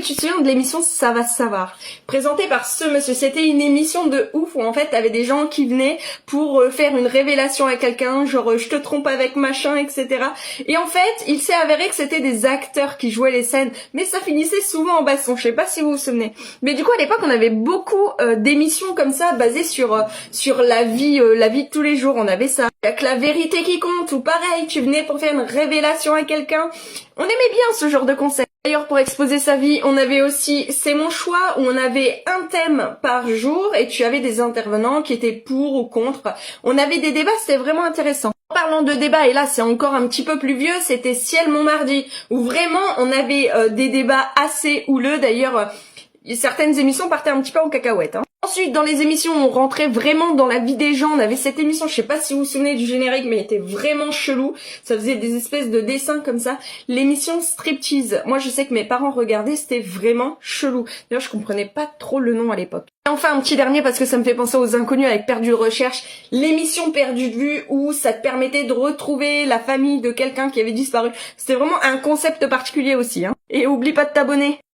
tu te souviens de l'émission Ça va se savoir, présentée par ce monsieur? C'était une émission de ouf où en fait t'avais des gens qui venaient pour faire une révélation à quelqu'un, genre je te trompe avec machin, etc. Et en fait, il s'est avéré que c'était des acteurs qui jouaient les scènes, mais ça finissait souvent en baston, je sais pas si vous vous souvenez. Mais du coup, à l'époque, on avait beaucoup d'émissions comme ça, basées sur la vie de tous les jours, on avait ça. Il y a que la vérité qui compte, ou pareil, tu venais pour faire une révélation à quelqu'un. On aimait bien ce genre de concept. D'ailleurs, pour exposer sa vie, on avait aussi C'est mon choix, où on avait un thème par jour et tu avais des intervenants qui étaient pour ou contre. On avait des débats, c'était vraiment intéressant. En parlant de débats, et là c'est encore un petit peu plus vieux, c'était Ciel mon mardi, où vraiment on avait des débats assez houleux. D'ailleurs, certaines émissions partaient un petit peu en cacahuète. Ensuite, dans les émissions, on rentrait vraiment dans la vie des gens. On avait cette émission, je sais pas si vous vous souvenez du générique, mais elle était vraiment chelou. Ça faisait des espèces de dessins comme ça. L'émission Striptease. Moi, je sais que mes parents regardaient, c'était vraiment chelou. D'ailleurs, je comprenais pas trop le nom à l'époque. Et enfin, un petit dernier, parce que ça me fait penser aux Inconnus avec Perdu de recherche. L'émission Perdu de vue, où ça te permettait de retrouver la famille de quelqu'un qui avait disparu. C'était vraiment un concept particulier aussi. Et oublie pas de t'abonner.